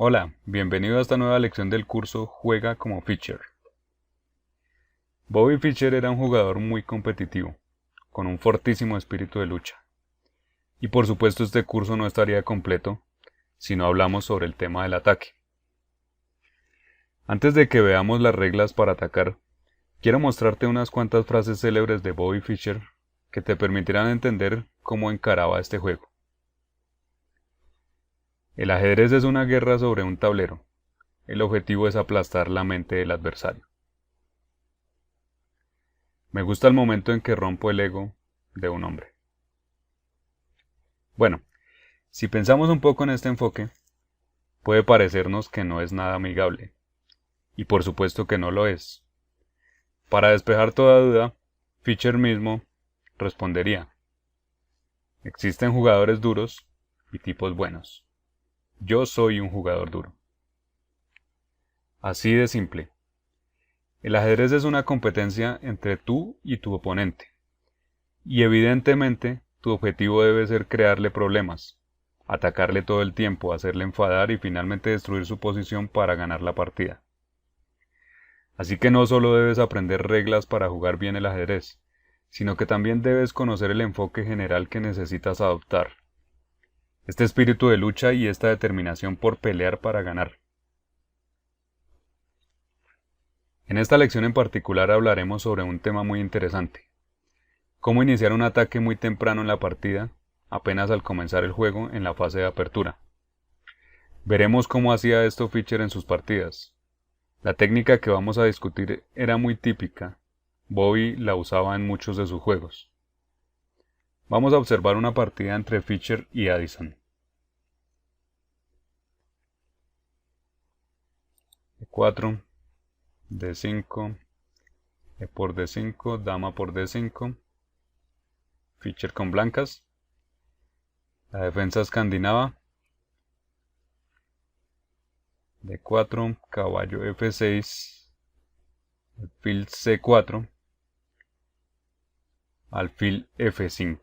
Hola, bienvenido a esta nueva lección del curso Juega como Fischer. Bobby Fischer era un jugador muy competitivo, con un fortísimo espíritu de lucha. Y por supuesto este curso no estaría completo si no hablamos sobre el tema del ataque. Antes de que veamos las reglas para atacar, quiero mostrarte unas cuantas frases célebres de Bobby Fischer que te permitirán entender cómo encaraba este juego. El ajedrez es una guerra sobre un tablero. El objetivo es aplastar la mente del adversario. Me gusta el momento en que rompo el ego de un hombre. Bueno, si pensamos un poco en este enfoque, puede parecernos que no es nada amigable. Y por supuesto que no lo es. Para despejar toda duda, Fischer mismo respondería: existen jugadores duros y tipos buenos. Yo soy un jugador duro. Así de simple. El ajedrez es una competencia entre tú y tu oponente. Y evidentemente, tu objetivo debe ser crearle problemas, atacarle todo el tiempo, hacerle enfadar y finalmente destruir su posición para ganar la partida. Así que no solo debes aprender reglas para jugar bien el ajedrez, sino que también debes conocer el enfoque general que necesitas adoptar. Este espíritu de lucha y esta determinación por pelear para ganar. En esta lección en particular hablaremos sobre un tema muy interesante: cómo iniciar un ataque muy temprano en la partida, apenas al comenzar el juego en la fase de apertura. Veremos cómo hacía esto Fischer en sus partidas. La técnica que vamos a discutir era muy típica. Bobby la usaba en muchos de sus juegos. Vamos a observar una partida entre Fischer y Addison. E4, D5, E por D5, dama por D5, Fischer con blancas, la defensa escandinava, D4, caballo F6, alfil C4, alfil F5.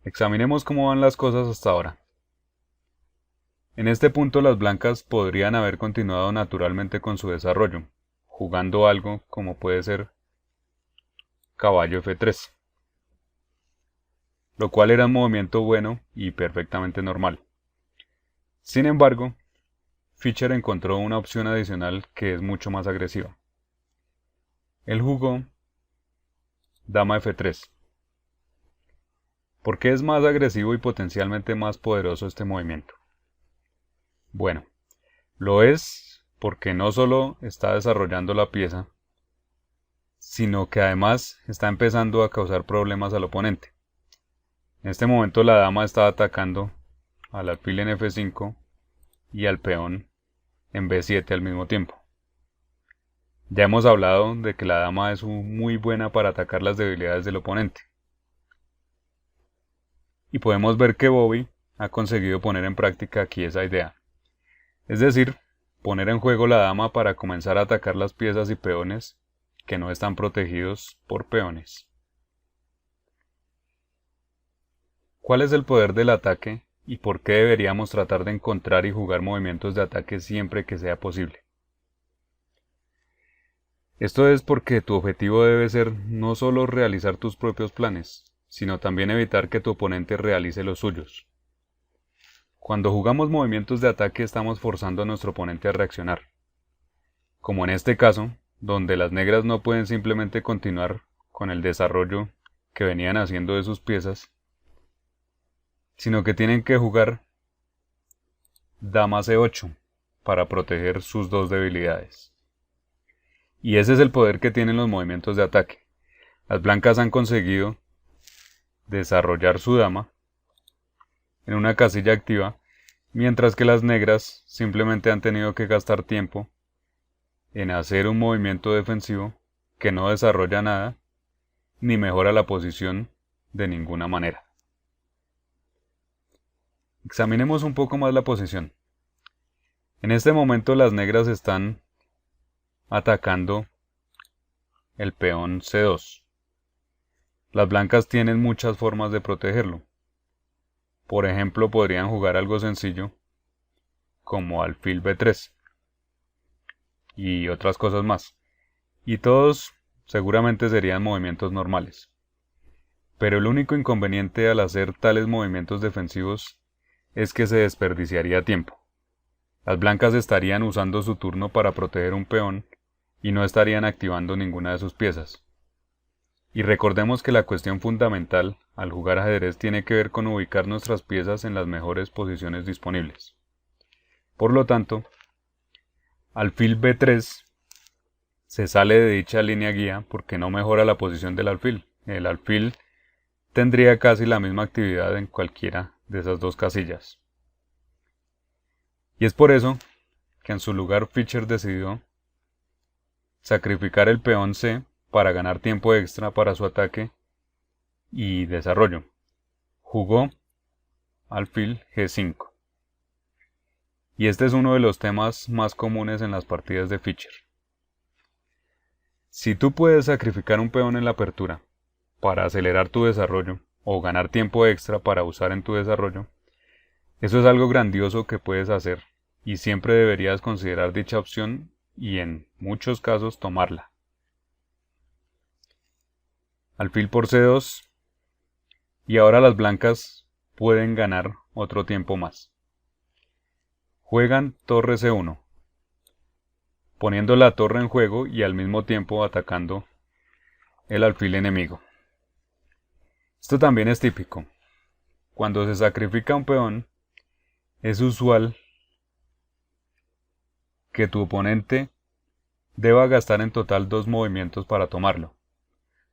Examinemos cómo van las cosas hasta ahora. En este punto las blancas podrían haber continuado naturalmente con su desarrollo, jugando algo como puede ser caballo F3, lo cual era un movimiento bueno y perfectamente normal. Sin embargo, Fischer encontró una opción adicional que es mucho más agresiva. Él jugó dama F3. ¿Por qué es más agresivo y potencialmente más poderoso este movimiento? Bueno, lo es porque no solo está desarrollando la pieza, sino que además está empezando a causar problemas al oponente. En este momento la dama está atacando al alfil en F5 y al peón en B7 al mismo tiempo. Ya hemos hablado de que la dama es muy buena para atacar las debilidades del oponente. Y podemos ver que Bobby ha conseguido poner en práctica aquí esa idea. Es decir, poner en juego la dama para comenzar a atacar las piezas y peones que no están protegidos por peones. ¿Cuál es el poder del ataque y por qué deberíamos tratar de encontrar y jugar movimientos de ataque siempre que sea posible? Esto es porque tu objetivo debe ser no solo realizar tus propios planes, sino también evitar que tu oponente realice los suyos. Cuando jugamos movimientos de ataque estamos forzando a nuestro oponente a reaccionar, como en este caso, donde las negras no pueden simplemente continuar con el desarrollo que venían haciendo de sus piezas, sino que tienen que jugar dama C8 para proteger sus dos debilidades. Y ese es el poder que tienen los movimientos de ataque. Las blancas han conseguido desarrollar su dama en una casilla activa, mientras que las negras simplemente han tenido que gastar tiempo en hacer un movimiento defensivo que no desarrolla nada ni mejora la posición de ninguna manera. Examinemos un poco más la posición. En este momento las negras están atacando el peón C2. Las blancas tienen muchas formas de protegerlo. Por ejemplo, podrían jugar algo sencillo como alfil b3 y otras cosas más. Y todos seguramente serían movimientos normales. Pero el único inconveniente al hacer tales movimientos defensivos es que se desperdiciaría tiempo. Las blancas estarían usando su turno para proteger un peón y no estarían activando ninguna de sus piezas. Y recordemos que la cuestión fundamental al jugar ajedrez tiene que ver con ubicar nuestras piezas en las mejores posiciones disponibles. Por lo tanto, alfil b3 se sale de dicha línea guía porque no mejora la posición del alfil. El alfil tendría casi la misma actividad en cualquiera de esas dos casillas. Y es por eso que en su lugar Fischer decidió sacrificar el peón C para ganar tiempo extra para su ataque y desarrollo. Jugó alfil G5. Y este es uno de los temas más comunes en las partidas de Fischer. Si tú puedes sacrificar un peón en la apertura para acelerar tu desarrollo o ganar tiempo extra para usar en tu desarrollo, eso es algo grandioso que puedes hacer y siempre deberías considerar dicha opción y en muchos casos tomarla. Alfil por C2 y ahora las blancas pueden ganar otro tiempo más. Juegan torre C1, poniendo la torre en juego y al mismo tiempo atacando el alfil enemigo. Esto también es típico. Cuando se sacrifica un peón, es usual que tu oponente deba gastar en total 2 movimientos para tomarlo,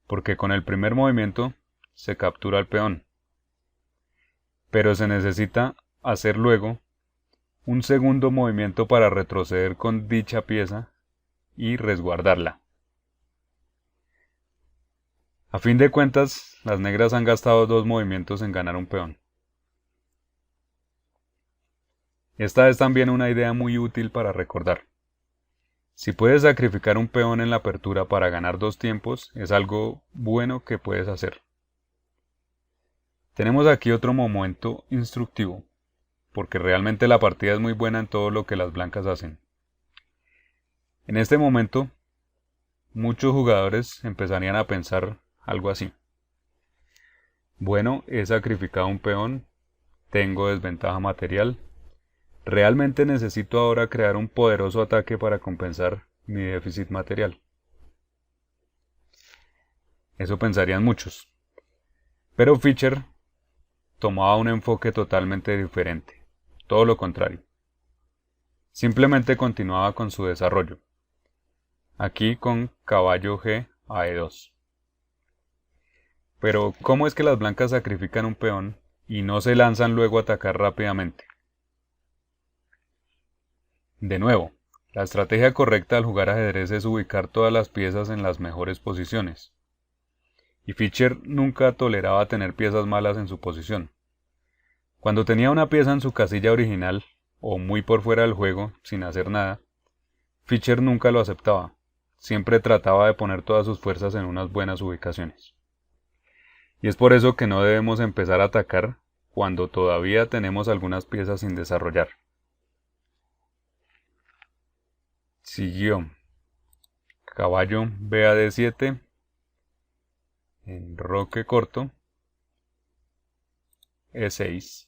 porque con el primer movimiento se captura el peón, pero se necesita hacer luego un segundo movimiento para retroceder con dicha pieza y resguardarla. A fin de cuentas, las negras han gastado 2 movimientos en ganar un peón. Esta es también una idea muy útil para recordar. Si puedes sacrificar un peón en la apertura para ganar 2 tiempos, es algo bueno que puedes hacer. Tenemos aquí otro momento instructivo, porque realmente la partida es muy buena en todo lo que las blancas hacen. En este momento, muchos jugadores empezarían a pensar algo así. Bueno, he sacrificado un peón, tengo desventaja material. Realmente necesito ahora crear un poderoso ataque para compensar mi déficit material. Eso pensarían muchos. Pero Fischer tomaba un enfoque totalmente diferente. Todo lo contrario. Simplemente continuaba con su desarrollo. Aquí con caballo G a E2. Pero, ¿cómo es que las blancas sacrifican un peón y no se lanzan luego a atacar rápidamente? De nuevo, la estrategia correcta al jugar ajedrez es ubicar todas las piezas en las mejores posiciones. Y Fischer nunca toleraba tener piezas malas en su posición. Cuando tenía una pieza en su casilla original, o muy por fuera del juego, sin hacer nada, Fischer nunca lo aceptaba. Siempre trataba de poner todas sus fuerzas en unas buenas ubicaciones. Y es por eso que no debemos empezar a atacar cuando todavía tenemos algunas piezas sin desarrollar. Siguió caballo B a D7, enroque corto, E6.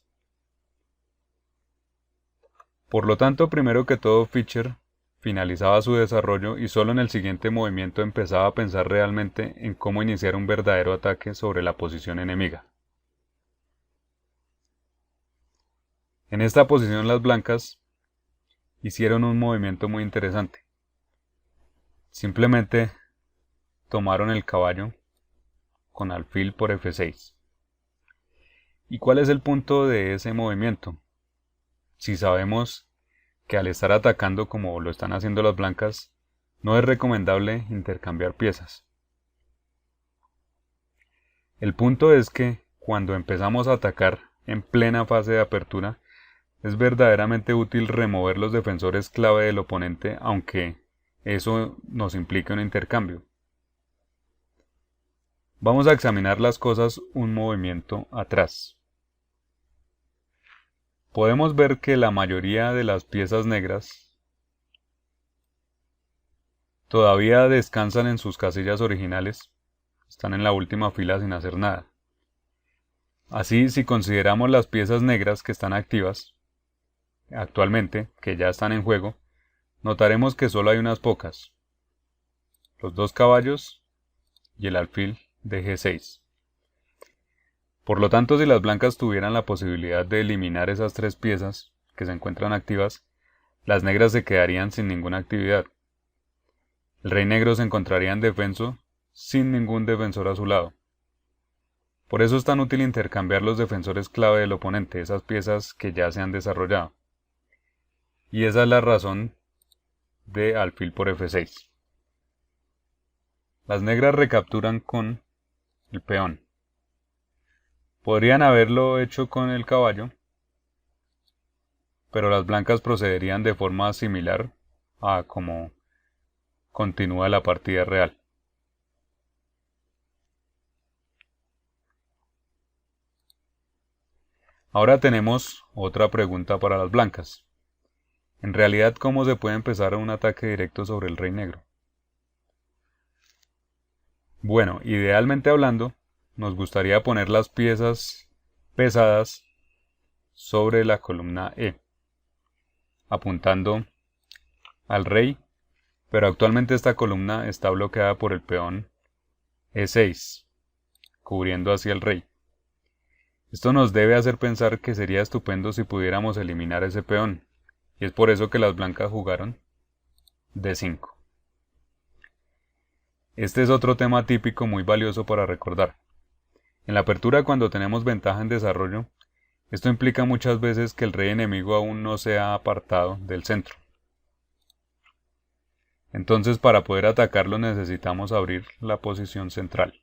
Por lo tanto, primero que todo, Fischer finalizaba su desarrollo y solo en el siguiente movimiento empezaba a pensar realmente en cómo iniciar un verdadero ataque sobre la posición enemiga. En esta posición las blancas hicieron un movimiento muy interesante. Simplemente tomaron el caballo con alfil por F6. ¿Y cuál es el punto de ese movimiento? Si sabemos que al estar atacando como lo están haciendo las blancas, no es recomendable intercambiar piezas. El punto es que cuando empezamos a atacar en plena fase de apertura, es verdaderamente útil remover los defensores clave del oponente, aunque eso nos implique un intercambio. Vamos a examinar las cosas un movimiento atrás. podemos ver que la mayoría de las piezas negras todavía descansan en sus casillas originales, están en la última fila sin hacer nada. Así, si consideramos las piezas negras que están activas actualmente, que ya están en juego, notaremos que solo hay unas pocas, los 2 caballos y el alfil de G6. Por lo tanto, si las blancas tuvieran la posibilidad de eliminar esas 3 piezas que se encuentran activas, las negras se quedarían sin ninguna actividad. El rey negro se encontraría indefenso sin ningún defensor a su lado. Por eso es tan útil intercambiar los defensores clave del oponente, esas piezas que ya se han desarrollado. Y esa es la razón de alfil por F6. Las negras recapturan con el peón. Podrían haberlo hecho con el caballo, pero las blancas procederían de forma similar a como continúa la partida real. Ahora tenemos otra pregunta para las blancas. En realidad, ¿cómo se puede empezar un ataque directo sobre el rey negro? Bueno, idealmente hablando, nos gustaría poner las piezas pesadas sobre la columna E, apuntando al rey, pero actualmente esta columna está bloqueada por el peón E6, cubriendo así al rey. Esto nos debe hacer pensar que sería estupendo si pudiéramos eliminar ese peón, y es por eso que las blancas jugaron D5. Este es otro tema típico muy valioso para recordar. En la apertura, cuando tenemos ventaja en desarrollo, esto implica muchas veces que el rey enemigo aún no se ha apartado del centro. Entonces, para poder atacarlo necesitamos abrir la posición central.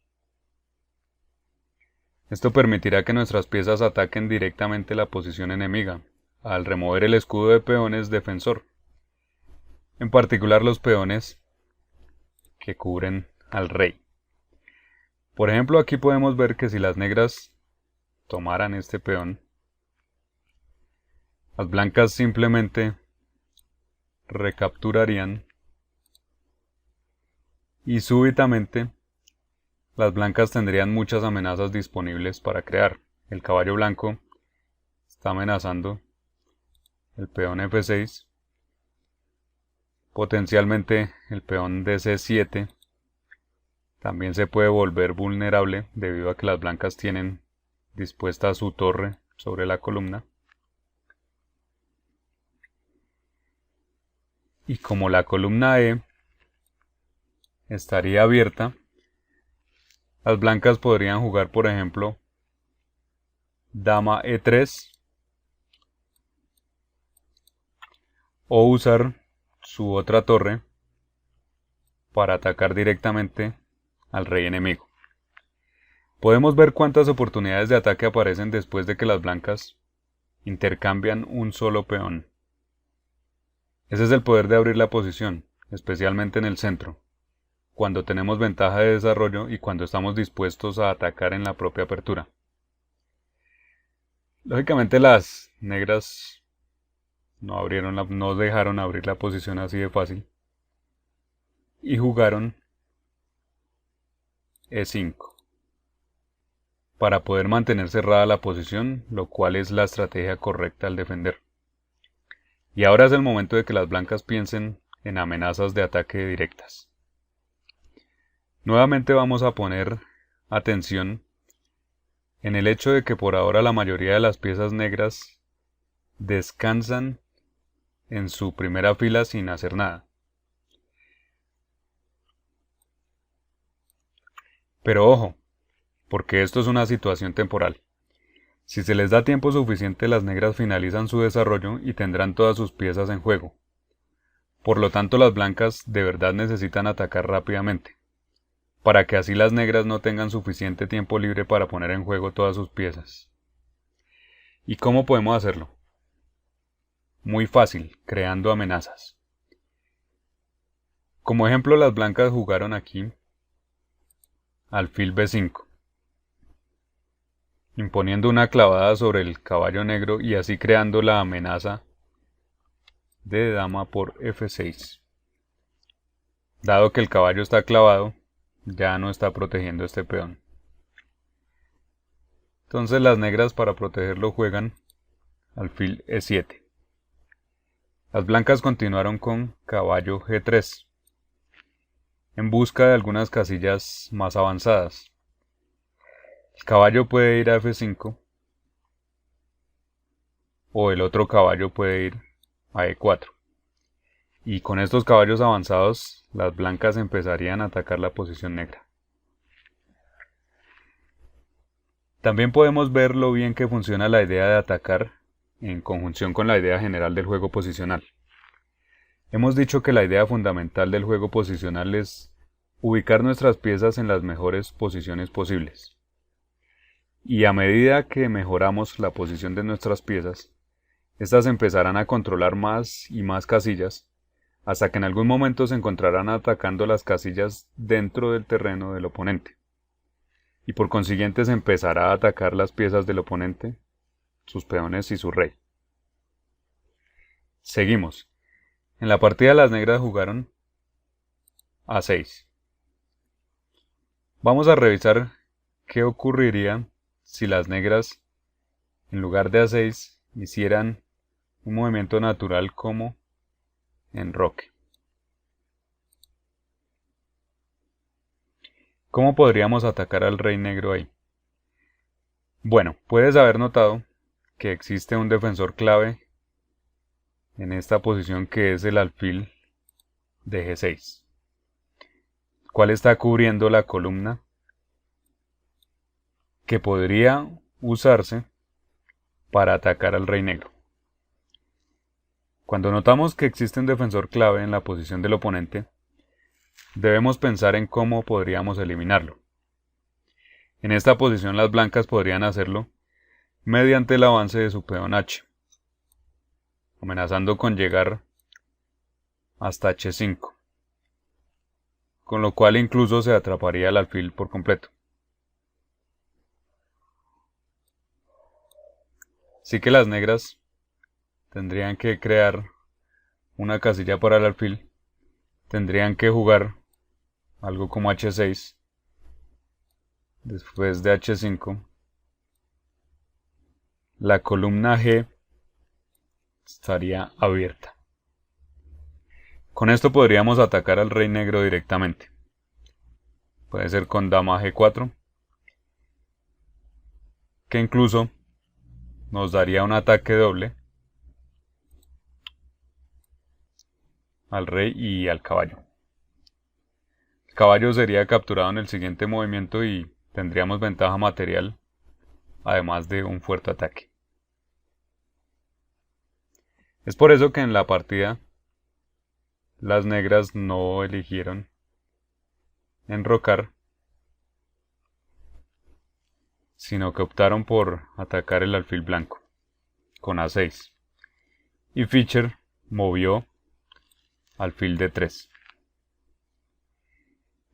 Esto permitirá que nuestras piezas ataquen directamente la posición enemiga, al remover el escudo de peones defensor, en particular los peones que cubren al rey. Por ejemplo, aquí podemos ver que si las negras tomaran este peón, las blancas simplemente recapturarían y súbitamente las blancas tendrían muchas amenazas disponibles para crear. El caballo blanco está amenazando el peón F6, potencialmente el peón de C7 también se puede volver vulnerable debido a que las blancas tienen dispuesta su torre sobre la columna. Y como la columna E estaría abierta, las blancas podrían jugar, por ejemplo, dama E3 o usar su otra torre para atacar directamente al rey enemigo. Podemos ver cuántas oportunidades de ataque aparecen después de que las blancas intercambian un solo peón. Ese es el poder de abrir la posición, especialmente en el centro, cuando tenemos ventaja de desarrollo y cuando estamos dispuestos a atacar en la propia apertura. Lógicamente las negras no dejaron abrir la posición así de fácil y jugaron E5 para poder mantener cerrada la posición, lo cual es la estrategia correcta al defender. Y ahora es el momento de que las blancas piensen en amenazas de ataque directas. Nuevamente vamos a poner atención en el hecho de que por ahora la mayoría de las piezas negras descansan en su primera fila sin hacer nada. Pero ojo, porque esto es una situación temporal. Si se les da tiempo suficiente, las negras finalizan su desarrollo y tendrán todas sus piezas en juego. Por lo tanto, las blancas de verdad necesitan atacar rápidamente, para que así las negras no tengan suficiente tiempo libre para poner en juego todas sus piezas. ¿Y cómo podemos hacerlo? Muy fácil, creando amenazas. Como ejemplo, las blancas jugaron aquí alfil B5. imponiendo una clavada sobre el caballo negro y así creando la amenaza de dama por F6. Dado que el caballo está clavado, ya no está protegiendo este peón. Entonces las negras, para protegerlo, juegan alfil E7. Las blancas continuaron con caballo G3, en busca de algunas casillas más avanzadas. El caballo puede ir a F5, o el otro caballo puede ir a E4. Y con estos caballos avanzados, las blancas empezarían a atacar la posición negra. También podemos ver lo bien que funciona la idea de atacar en conjunción con la idea general del juego posicional. Hemos dicho que la idea fundamental del juego posicional es ubicar nuestras piezas en las mejores posiciones posibles. Y a medida que mejoramos la posición de nuestras piezas, estas empezarán a controlar más y más casillas, hasta que en algún momento se encontrarán atacando las casillas dentro del terreno del oponente. Y por consiguiente se empezará a atacar las piezas del oponente, sus peones y su rey. Seguimos. En la partida las negras jugaron A6. Vamos a revisar qué ocurriría si las negras, en lugar de A6, hicieran un movimiento natural como enroque. ¿Cómo podríamos atacar al rey negro ahí? Bueno, puedes haber notado que existe un defensor clave en esta posición, que es el alfil de G6, cual está cubriendo la columna que podría usarse para atacar al rey negro. Cuando notamos que existe un defensor clave en la posición del oponente, debemos pensar en cómo podríamos eliminarlo. En esta posición las blancas podrían hacerlo mediante el avance de su peón H, amenazando con llegar hasta H5, con lo cual incluso se atraparía el alfil por completo. Así que las negras tendrían que crear una casilla para el alfil, tendrían que jugar algo como H6, después de H5, la columna G estaría abierta. Con esto podríamos atacar al rey negro directamente. Puede ser con dama G4, que incluso nos daría un ataque doble al rey y al caballo. El caballo sería capturado en el siguiente movimiento y tendríamos ventaja material, además de un fuerte ataque. Es por eso que en la partida las negras no eligieron enrocar, sino que optaron por atacar el alfil blanco con A6, y Fischer movió alfil D3.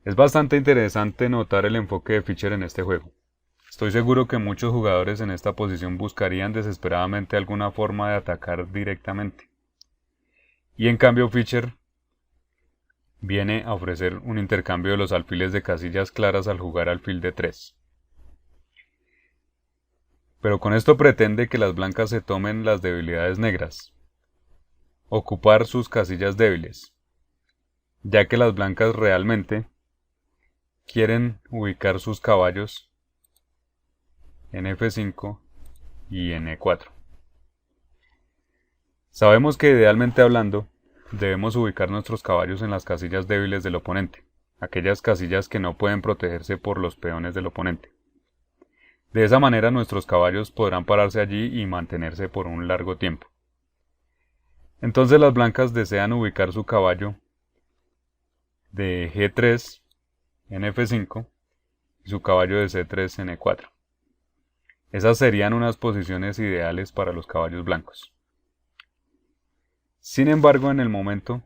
Es bastante interesante notar el enfoque de Fischer en este juego. Estoy seguro que muchos jugadores en esta posición buscarían desesperadamente alguna forma de atacar directamente. Y en cambio Fischer viene a ofrecer un intercambio de los alfiles de casillas claras al jugar alfil D3. Pero con esto pretende que las blancas se tomen las debilidades negras, ocupar sus casillas débiles, ya que las blancas realmente quieren ubicar sus caballos en F5 y en E4. Sabemos que idealmente hablando, debemos ubicar nuestros caballos en las casillas débiles del oponente, aquellas casillas que no pueden protegerse por los peones del oponente. De esa manera nuestros caballos podrán pararse allí y mantenerse por un largo tiempo. Entonces las blancas desean ubicar su caballo de G3 en F5 y su caballo de C3 en E4. Esas serían unas posiciones ideales para los caballos blancos. Sin embargo, en el momento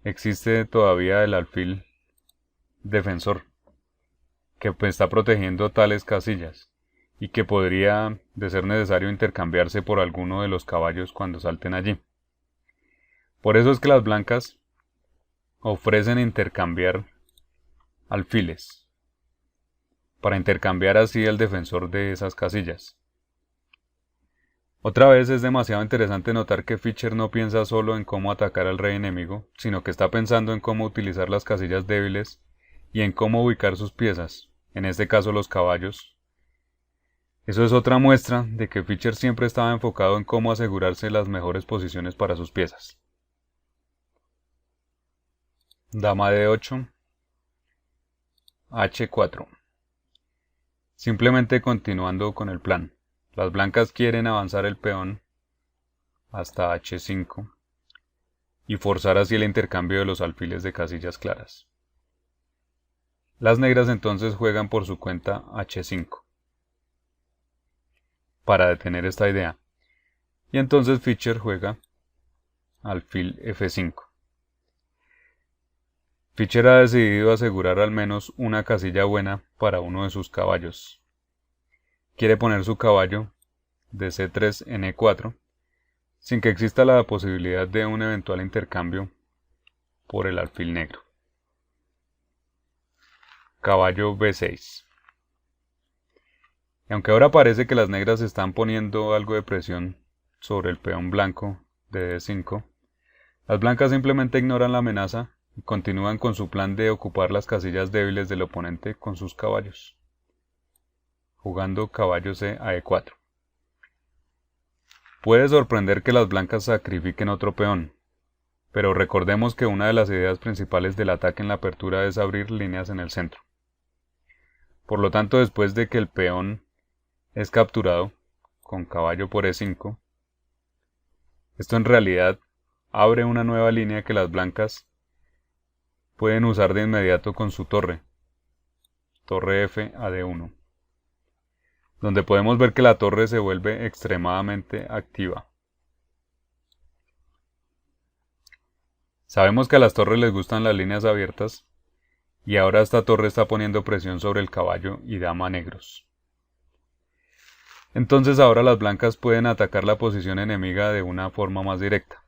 existe todavía el alfil defensor, que está protegiendo tales casillas, y que podría, de ser necesario, intercambiarse por alguno de los caballos cuando salten allí. Por eso es que las blancas ofrecen intercambiar alfiles, para intercambiar así el defensor de esas casillas. Otra vez es demasiado interesante notar que Fischer no piensa solo en cómo atacar al rey enemigo, sino que está pensando en cómo utilizar las casillas débiles y en cómo ubicar sus piezas, en este caso los caballos. Eso es otra muestra de que Fischer siempre estaba enfocado en cómo asegurarse las mejores posiciones para sus piezas. Dama de 8, H4. Simplemente continuando con el plan. Las blancas quieren avanzar el peón hasta H5 y forzar así el intercambio de los alfiles de casillas claras. Las negras entonces juegan por su cuenta H5 para detener esta idea, y entonces Fischer juega alfil F5. Fischer ha decidido asegurar al menos una casilla buena para uno de sus caballos. Quiere poner su caballo de C3 en E4, sin que exista la posibilidad de un eventual intercambio por el alfil negro. Caballo B6. Y aunque ahora parece que las negras están poniendo algo de presión sobre el peón blanco de D5, las blancas simplemente ignoran la amenaza y continúan con su plan de ocupar las casillas débiles del oponente con sus caballos, jugando caballo C a E4. Puede sorprender que las blancas sacrifiquen otro peón, pero recordemos que una de las ideas principales del ataque en la apertura es abrir líneas en el centro. Por lo tanto, después de que el peón es capturado con caballo por E5, esto en realidad abre una nueva línea que las blancas pueden usar de inmediato con su torre F a D1, donde podemos ver que la torre se vuelve extremadamente activa. Sabemos que a las torres les gustan las líneas abiertas, y ahora esta torre está poniendo presión sobre el caballo y dama negros. Entonces ahora las blancas pueden atacar la posición enemiga de una forma más directa.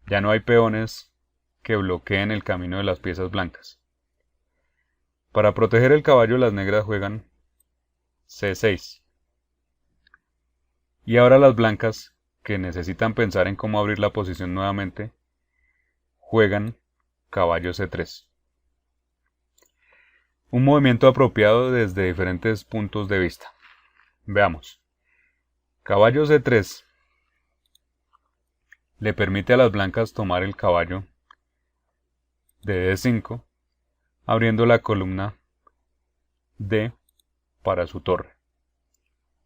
Ya no hay peones que bloqueen el camino de las piezas blancas. Para proteger el caballo, las negras juegan C6. Y ahora las blancas, que necesitan pensar en cómo abrir la posición nuevamente, juegan caballo C3. Un movimiento apropiado desde diferentes puntos de vista. Veamos. Caballo C3 le permite a las blancas tomar el caballo de D5, abriendo la columna D para su torre,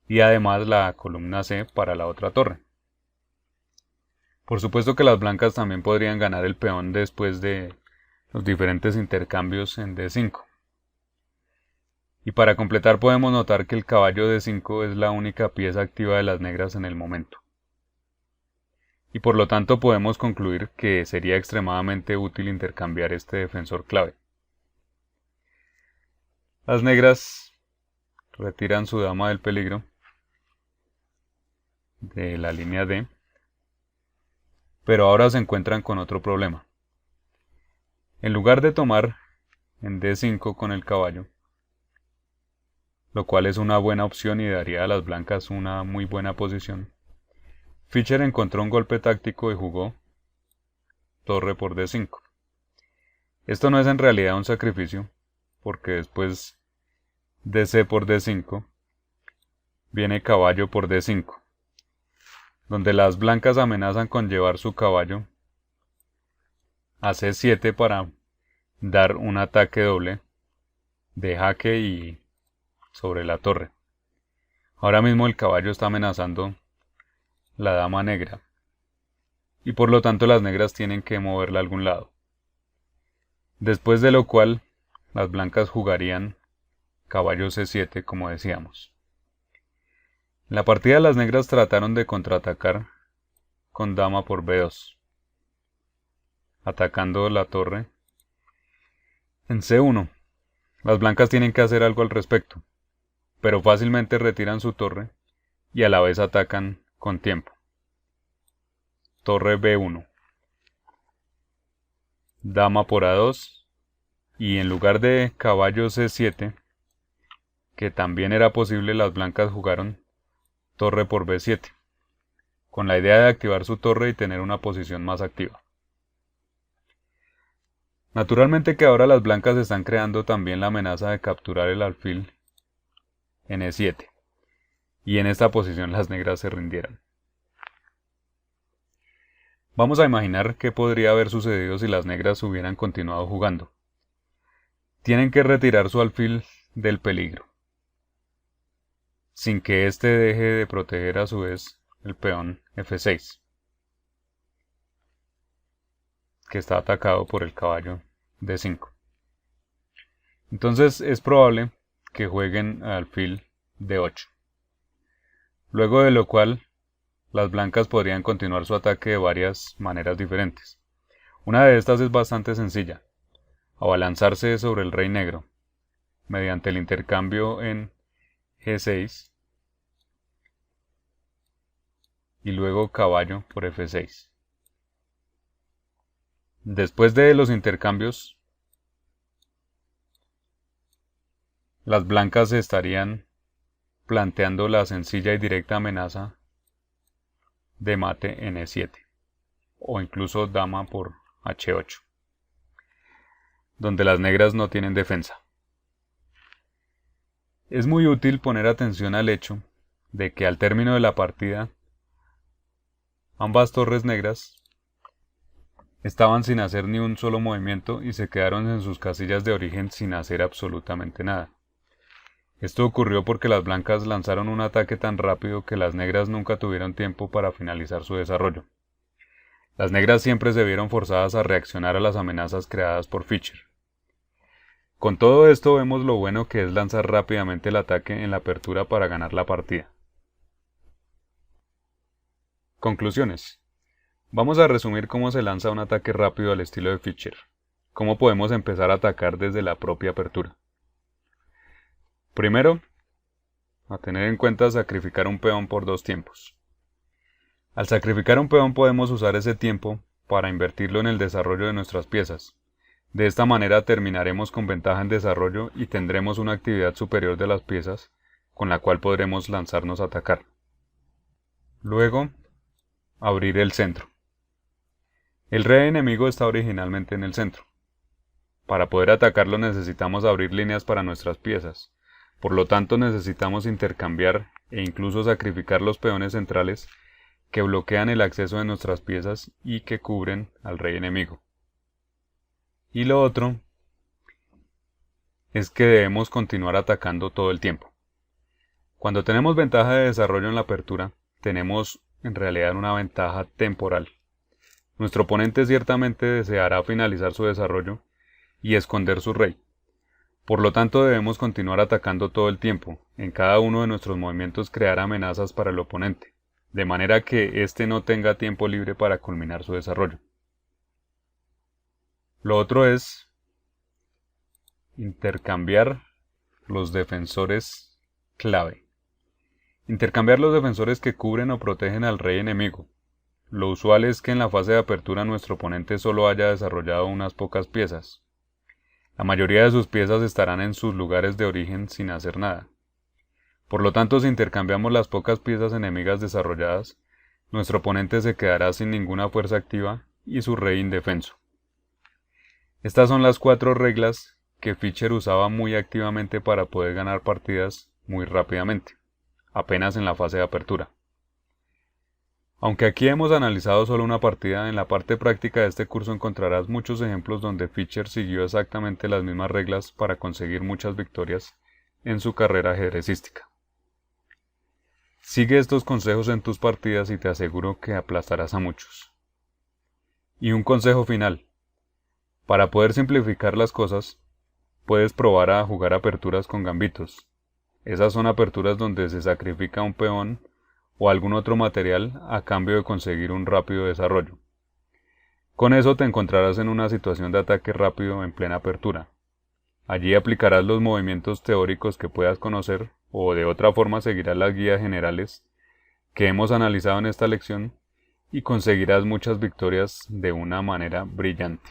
y además la columna C para la otra torre. Por supuesto que las blancas también podrían ganar el peón después de los diferentes intercambios en D5. Y para completar podemos notar que el caballo D5 es la única pieza activa de las negras en el momento. Y por lo tanto podemos concluir que sería extremadamente útil intercambiar este defensor clave. Las negras retiran su dama del peligro de la línea D, pero ahora se encuentran con otro problema. En lugar de tomar en D5 con el caballo, lo cual es una buena opción y daría a las blancas una muy buena posición, Fischer encontró un golpe táctico y jugó torre por D5. Esto no es en realidad un sacrificio, porque después de C por D5 viene caballo por D5, donde las blancas amenazan con llevar su caballo a C7 para dar un ataque doble de jaque y sobre la torre. Ahora mismo el caballo está amenazando la dama negra, y por lo tanto las negras tienen que moverla a algún lado. Después de lo cual, las blancas jugarían caballo C7, como decíamos. En la partida las negras trataron de contraatacar con dama por B2, atacando la torre en C1. Las blancas tienen que hacer algo al respecto. pero fácilmente retiran su torre y a la vez atacan con tiempo. Torre B1, dama por A2, y en lugar de caballo C7, que también era posible, las blancas jugaron torre por B7, con la idea de activar su torre y tener una posición más activa. Naturalmente que ahora las blancas están creando también la amenaza de capturar el alfil en E7, y en esta posición las negras se rindieran. Vamos a imaginar qué podría haber sucedido si las negras hubieran continuado jugando. Tienen que retirar su alfil del peligro, sin que éste deje de proteger a su vez el peón F6, que está atacado por el caballo D5. Entonces es probable que jueguen alfil D8, luego de lo cual las blancas podrían continuar su ataque de varias maneras diferentes. Una de estas es bastante sencilla: abalanzarse sobre el rey negro mediante el intercambio en G6 y luego caballo por F6. Después de los intercambios, las blancas estarían planteando la sencilla y directa amenaza de mate en E7, o incluso dama por H8, donde las negras no tienen defensa. Es muy útil poner atención al hecho de que al término de la partida, ambas torres negras estaban sin hacer ni un solo movimiento y se quedaron en sus casillas de origen sin hacer absolutamente nada. Esto ocurrió porque las blancas lanzaron un ataque tan rápido que las negras nunca tuvieron tiempo para finalizar su desarrollo. Las negras siempre se vieron forzadas a reaccionar a las amenazas creadas por Fischer. Con todo esto vemos lo bueno que es lanzar rápidamente el ataque en la apertura para ganar la partida. Conclusiones. Vamos a resumir cómo se lanza un ataque rápido al estilo de Fischer. Cómo podemos empezar a atacar desde la propia apertura. Primero, a tener en cuenta sacrificar un peón por 2 tiempos. Al sacrificar un peón podemos usar ese tiempo para invertirlo en el desarrollo de nuestras piezas. De esta manera terminaremos con ventaja en desarrollo y tendremos una actividad superior de las piezas con la cual podremos lanzarnos a atacar. Luego, abrir el centro. El rey enemigo está originalmente en el centro. Para poder atacarlo necesitamos abrir líneas para nuestras piezas. Por lo tanto necesitamos intercambiar e incluso sacrificar los peones centrales que bloquean el acceso de nuestras piezas y que cubren al rey enemigo. Y lo otro es que debemos continuar atacando todo el tiempo. Cuando tenemos ventaja de desarrollo en la apertura, tenemos en realidad una ventaja temporal. Nuestro oponente ciertamente deseará finalizar su desarrollo y esconder su rey. Por lo tanto debemos continuar atacando todo el tiempo. En cada uno de nuestros movimientos crear amenazas para el oponente, de manera que éste no tenga tiempo libre para culminar su desarrollo. Lo otro es intercambiar los defensores clave. Intercambiar los defensores que cubren o protegen al rey enemigo. Lo usual es que en la fase de apertura nuestro oponente solo haya desarrollado unas pocas piezas. La mayoría de sus piezas estarán en sus lugares de origen sin hacer nada. Por lo tanto, si intercambiamos las pocas piezas enemigas desarrolladas, nuestro oponente se quedará sin ninguna fuerza activa y su rey indefenso. Estas son las 4 reglas que Fischer usaba muy activamente para poder ganar partidas muy rápidamente, apenas en la fase de apertura. Aunque aquí hemos analizado solo una partida, en la parte práctica de este curso encontrarás muchos ejemplos donde Fischer siguió exactamente las mismas reglas para conseguir muchas victorias en su carrera ajedrecística. Sigue estos consejos en tus partidas y te aseguro que aplastarás a muchos. Y un consejo final. Para poder simplificar las cosas, puedes probar a jugar aperturas con gambitos. Esas son aperturas donde se sacrifica un peón o algún otro material a cambio de conseguir un rápido desarrollo. Con eso te encontrarás en una situación de ataque rápido en plena apertura. Allí aplicarás los movimientos teóricos que puedas conocer o de otra forma seguirás las guías generales que hemos analizado en esta lección y conseguirás muchas victorias de una manera brillante.